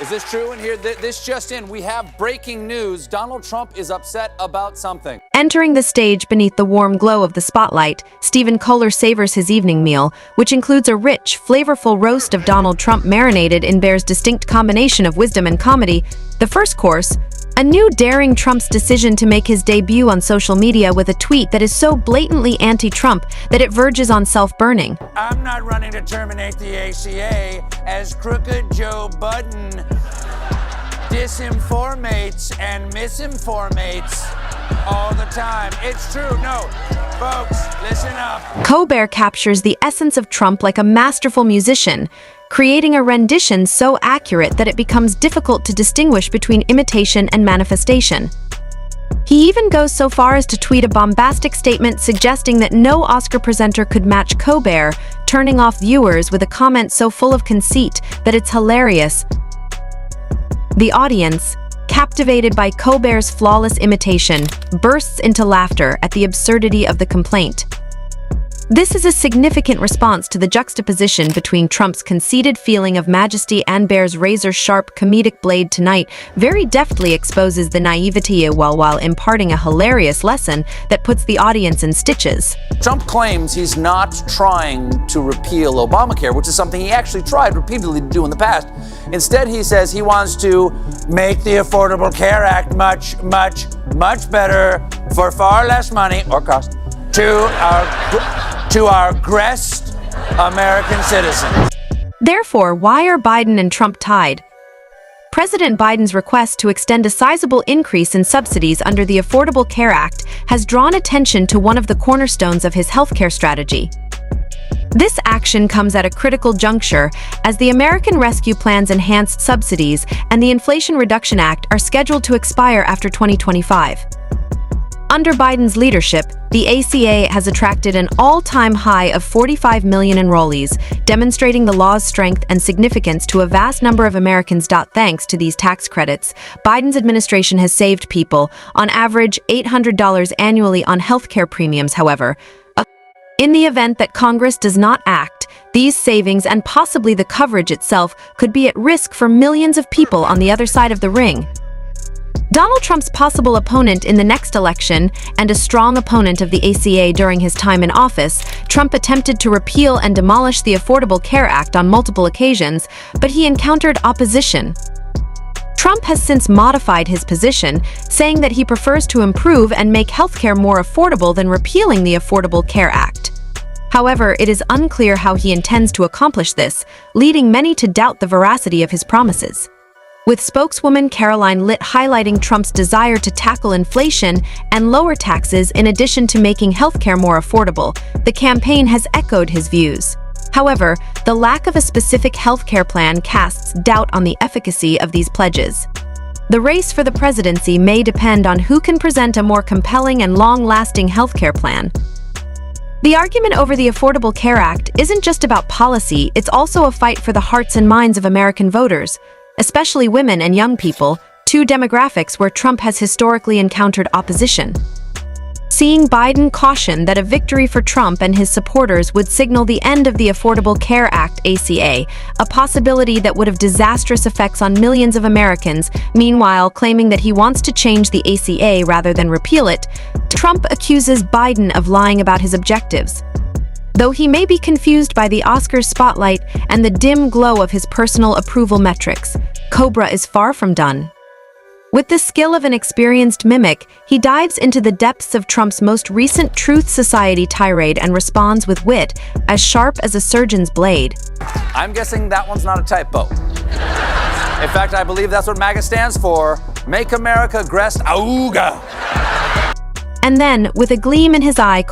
Is this true? And here, this just in, we have breaking news. Donald Trump is upset about something. Entering the stage beneath the warm glow of the spotlight, Stephen Colbert savors his evening meal, which includes a rich, flavorful roast of Donald Trump marinated in Bear's distinct combination of wisdom and comedy. The first course, a new daring Trump's decision to make his debut on social media with a tweet that is so blatantly anti-Trump that it verges on self-burning. I'm not running to terminate the ACA as Crooked Joe Budden disinformates and misinformates all the time. It's true. No, folks, listen up. Colbert captures the essence of Trump like a masterful musician, creating a rendition so accurate that it becomes difficult to distinguish between imitation and manifestation. He even goes so far as to tweet a bombastic statement suggesting that no Oscar presenter could match Colbert, turning off viewers with a comment so full of conceit that it's hilarious. The audience, captivated by Colbert's flawless imitation, bursts into laughter at the absurdity of the complaint. This is a significant response to the juxtaposition between Trump's conceited feeling of majesty and Bear's razor-sharp comedic blade tonight very deftly exposes the naivety while imparting a hilarious lesson that puts the audience in stitches. Trump claims he's not trying to repeal Obamacare, which is something he actually tried repeatedly to do in the past. Instead, he says he wants to make the Affordable Care Act much, much, much better for far less money or cost to our aggressed American citizens. Therefore, why are Biden and Trump tied? President Biden's request to extend a sizable increase in subsidies under the Affordable Care Act has drawn attention to one of the cornerstones of his healthcare strategy. This action comes at a critical juncture as the American Rescue Plan's enhanced subsidies and the Inflation Reduction Act are scheduled to expire after 2025. Under Biden's leadership, the ACA has attracted an all-time high of 45 million enrollees, demonstrating the law's strength and significance to a vast number of Americans. Thanks to these tax credits, Biden's administration has saved people, on average, $800 annually on healthcare premiums, however. In the event that Congress does not act, these savings and possibly the coverage itself could be at risk for millions of people on the other side of the ring. Donald Trump's possible opponent in the next election and a strong opponent of the ACA during his time in office, Trump attempted to repeal and demolish the Affordable Care Act on multiple occasions, but he encountered opposition. Trump has since modified his position, saying that he prefers to improve and make healthcare more affordable than repealing the Affordable Care Act. However, it is unclear how he intends to accomplish this, leading many to doubt the veracity of his promises. With spokeswoman Caroline Litt highlighting Trump's desire to tackle inflation and lower taxes in addition to making healthcare more affordable, the campaign has echoed his views. However, the lack of a specific healthcare plan casts doubt on the efficacy of these pledges. The race for the presidency may depend on who can present a more compelling and long-lasting healthcare plan. The argument over the Affordable Care Act isn't just about policy, it's also a fight for the hearts and minds of American voters, especially women and young people, two demographics where Trump has historically encountered opposition. Seeing Biden caution that a victory for Trump and his supporters would signal the end of the Affordable Care Act (ACA), a possibility that would have disastrous effects on millions of Americans, meanwhile claiming that he wants to change the ACA rather than repeal it, Trump accuses Biden of lying about his objectives. Though he may be confused by the Oscars spotlight and the dim glow of his personal approval metrics, Colbert is far from done. With the skill of an experienced mimic, he dives into the depths of Trump's most recent Truth Society tirade and responds with wit, as sharp as a surgeon's blade. I'm guessing that one's not a typo. In fact, I believe that's what MAGA stands for. Make America Grest Auga. And then, with a gleam in his eye,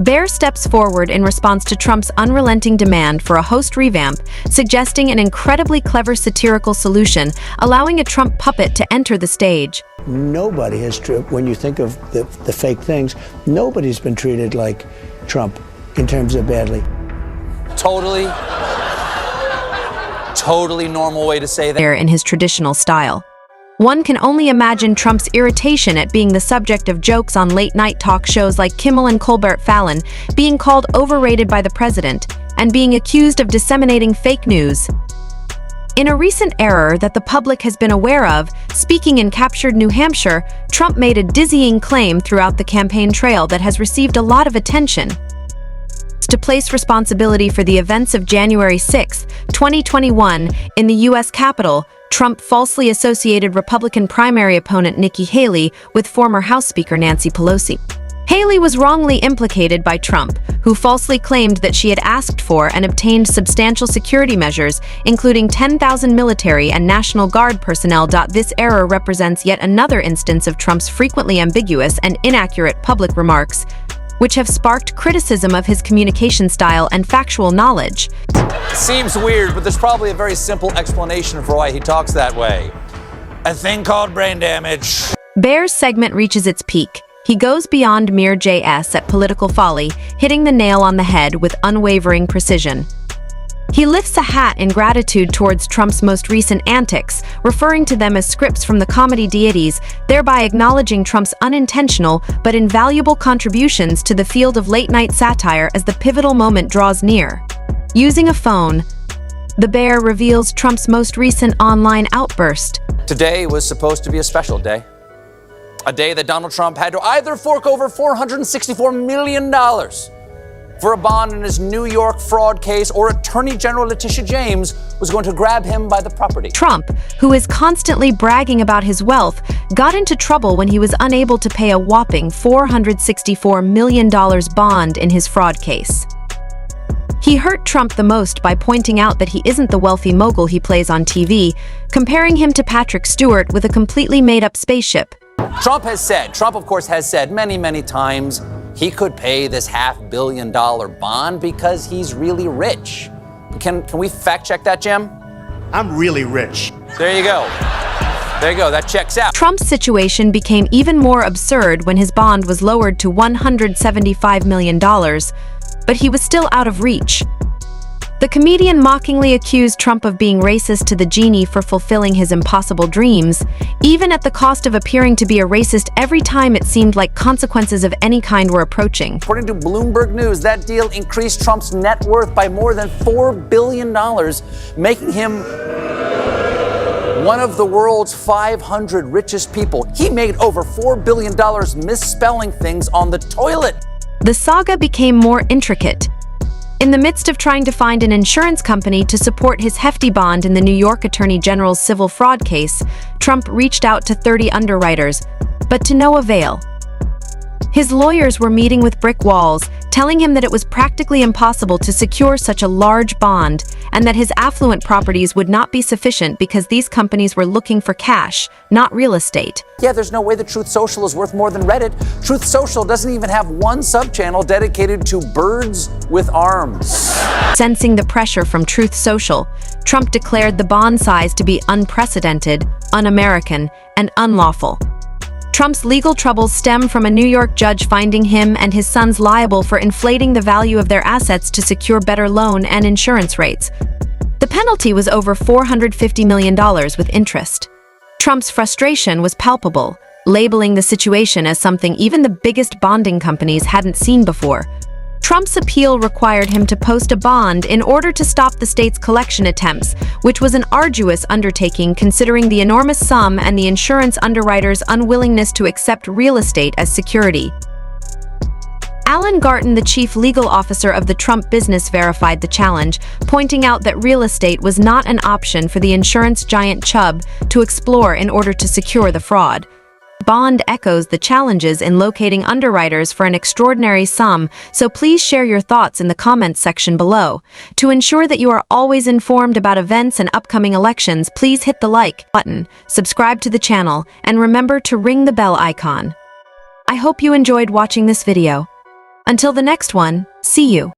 Bear steps forward in response to Trump's unrelenting demand for a host revamp, suggesting an incredibly clever satirical solution, allowing a Trump puppet to enter the stage. Nobody has, when you think of the fake things, nobody's been treated like Trump in terms of badly. Totally normal way to say that. In his traditional style. One can only imagine Trump's irritation at being the subject of jokes on late-night talk shows like Kimmel and Colbert Fallon, being called overrated by the president, and being accused of disseminating fake news. In a recent error that the public has been aware of, speaking in captured New Hampshire, Trump made a dizzying claim throughout the campaign trail that has received a lot of attention. To place responsibility for the events of January 6, 2021, in the U.S. Capitol, Trump falsely associated Republican primary opponent Nikki Haley with former House Speaker Nancy Pelosi. Haley was wrongly implicated by Trump, who falsely claimed that she had asked for and obtained substantial security measures, including 10,000 military and National Guard personnel. This error represents yet another instance of Trump's frequently ambiguous and inaccurate public remarks, which have sparked criticism of his communication style and factual knowledge. Seems weird, but there's probably a very simple explanation for why he talks that way. A thing called brain damage. Bear's segment reaches its peak. He goes beyond mere JS at political folly, hitting the nail on the head with unwavering precision. He lifts a hat in gratitude towards Trump's most recent antics, referring to them as scripts from the comedy deities, thereby acknowledging Trump's unintentional but invaluable contributions to the field of late-night satire as the pivotal moment draws near. Using a phone, the Bear reveals Trump's most recent online outburst. Today was supposed to be a special day. A day that Donald Trump had to either fork over $464 million for a bond in his New York fraud case, or Attorney General Letitia James was going to grab him by the property. Trump, who is constantly bragging about his wealth, got into trouble when he was unable to pay a whopping $464 million bond in his fraud case. He hurt Trump the most by pointing out that he isn't the wealthy mogul he plays on TV, comparing him to Patrick Stewart with a completely made-up spaceship. Trump of course has said many times he could pay this $500 million bond because he's really rich. Can we fact check that, Jim? I'm really rich. There you go. There you go, that checks out. Trump's situation became even more absurd when his bond was lowered to $175 million, but he was still out of reach. The comedian mockingly accused Trump of being racist to the genie for fulfilling his impossible dreams, even at the cost of appearing to be a racist every time it seemed like consequences of any kind were approaching. According to Bloomberg News, that deal increased Trump's net worth by more than $4 billion, making him one of the world's 500 richest people. He made over $4 billion misspelling things on the toilet. The saga became more intricate. In the midst of trying to find an insurance company to support his hefty bond in the New York Attorney General's civil fraud case, Trump reached out to 30 underwriters, but to no avail. His lawyers were meeting with brick walls, telling him that it was practically impossible to secure such a large bond, and that his affluent properties would not be sufficient because these companies were looking for cash, not real estate. Yeah, there's no way that Truth Social is worth more than Reddit. Truth Social doesn't even have one sub-channel dedicated to birds with arms. Sensing the pressure from Truth Social, Trump declared the bond size to be unprecedented, un-American, and unlawful. Trump's legal troubles stem from a New York judge finding him and his sons liable for inflating the value of their assets to secure better loan and insurance rates. The penalty was over $450 million with interest. Trump's frustration was palpable, labeling the situation as something even the biggest bonding companies hadn't seen before. Trump's appeal required him to post a bond in order to stop the state's collection attempts, which was an arduous undertaking considering the enormous sum and the insurance underwriters' unwillingness to accept real estate as security. Alan Garton, the chief legal officer of the Trump business, verified the challenge, pointing out that real estate was not an option for the insurance giant Chubb to explore in order to secure the fraud. Bond echoes the challenges in locating underwriters for an extraordinary sum, so please share your thoughts in the comments section below. To ensure that you are always informed about events and upcoming elections, please hit the like button, subscribe to the channel, and remember to ring the bell icon. I hope you enjoyed watching this video. Until the next one, see you.